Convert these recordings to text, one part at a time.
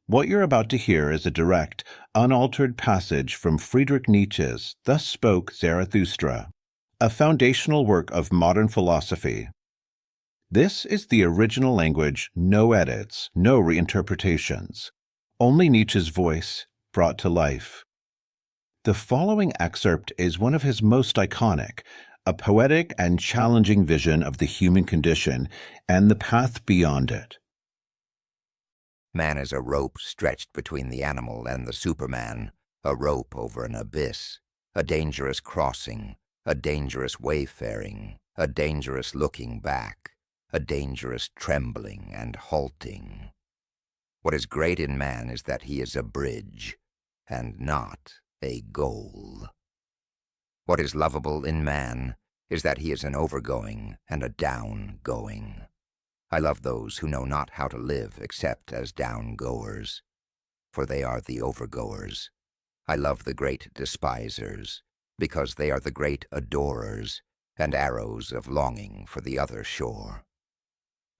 What you're about to hear is a direct, unaltered passage from Friedrich Nietzsche's Thus Spoke Zarathustra, a foundational work of modern philosophy. This is the original language, no edits, no reinterpretations, only Nietzsche's voice brought to life. The following excerpt is one of his most iconic, a poetic and challenging vision of the human condition and the path beyond it. Man is a rope stretched between the animal and the Superman, a rope over an abyss, a dangerous crossing, a dangerous wayfaring, a dangerous looking back, a dangerous trembling and halting. What is great in man is that he is a bridge, and not a goal. What is lovable in man is that he is an overgoing and a down-going. I love those who know not how to live except as down-goers, for they are the overgoers. I love the great despisers, because they are the great adorers and arrows of longing for the other shore.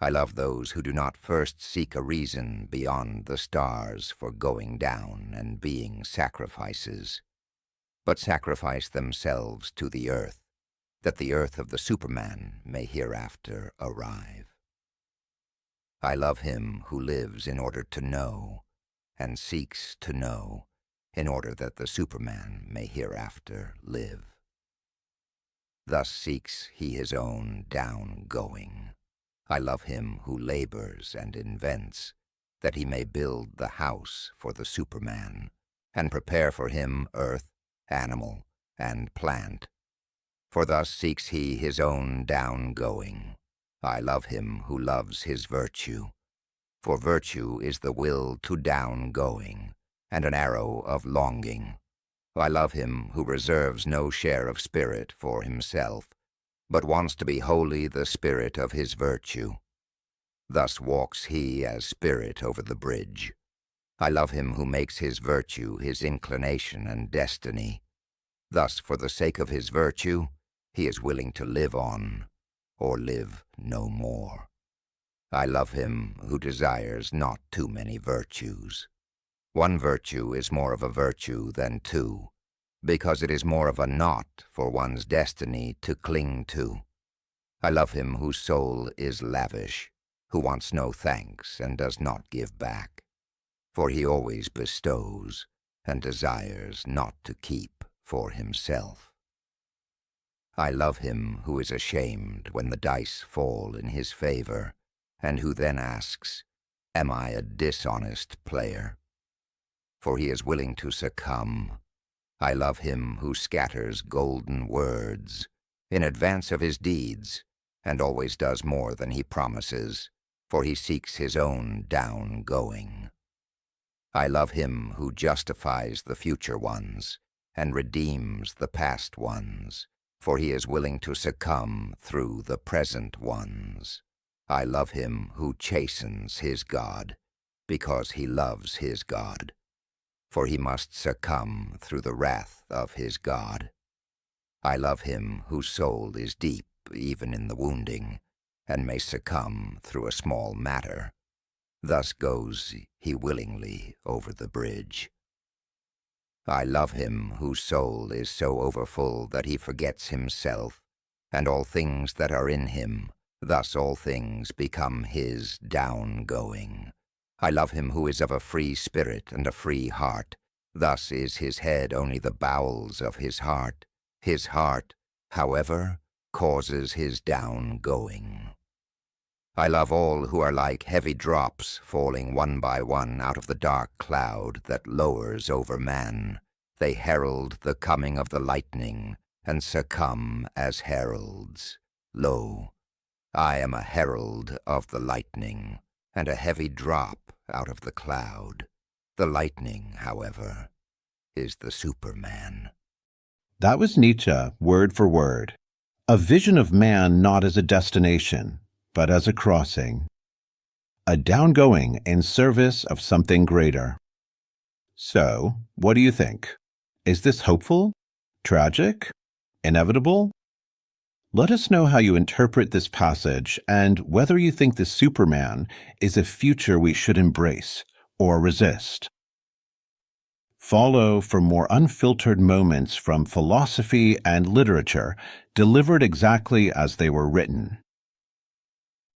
I love those who do not first seek a reason beyond the stars for going down and being sacrifices, but sacrifice themselves to the earth, that the earth of the Superman may hereafter arrive. I love him who lives in order to know, and seeks to know, in order that the Superman may hereafter live. Thus seeks he his own down-going. I love him who labors and invents, that he may build the house for the Superman, and prepare for him earth, animal, and plant. For thus seeks he his own down-going. I love him who loves his virtue, for virtue is the will to down-going, and an arrow of longing. I love him who reserves no share of spirit for himself, but wants to be wholly the spirit of his virtue. Thus walks he as spirit over the bridge. I love him who makes his virtue his inclination and destiny. Thus, for the sake of his virtue, he is willing to live on, or live no more. I love him who desires not too many virtues. One virtue is more of a virtue than two, because it is more of a knot for one's destiny to cling to. I love him whose soul is lavish, who wants no thanks and does not give back, for he always bestows and desires not to keep for himself. I love him who is ashamed when the dice fall in his favor, and who then asks, "Am I a dishonest player?" For he is willing to succumb. I love him who scatters golden words in advance of his deeds, and always does more than he promises, for he seeks his own down-going. I love him who justifies the future ones and redeems the past ones, for he is willing to succumb through the present ones. I love him who chastens his God, because he loves his God, for he must succumb through the wrath of his God. I love him whose soul is deep even in the wounding, and may succumb through a small matter. Thus goes he willingly over the bridge. I love him whose soul is so overfull that he forgets himself and all things that are in him. Thus all things become his down-going. I love him who is of a free spirit and a free heart. Thus is his head only the bowels of his heart. His heart, however, causes his down-going. I love all who are like heavy drops falling one by one out of the dark cloud that lowers over man. They herald the coming of the lightning and succumb as heralds. Lo, I am a herald of the lightning, and a heavy drop out of the cloud. The lightning, however, is the Superman. That was Nietzsche, word for word. A vision of man not as a destination, but as a crossing. A downgoing in service of something greater. So, what do you think? Is this hopeful? Tragic? Inevitable? Let us know how you interpret this passage and whether you think the Superman is a future we should embrace or resist. Follow for more unfiltered moments from philosophy and literature, delivered exactly as they were written.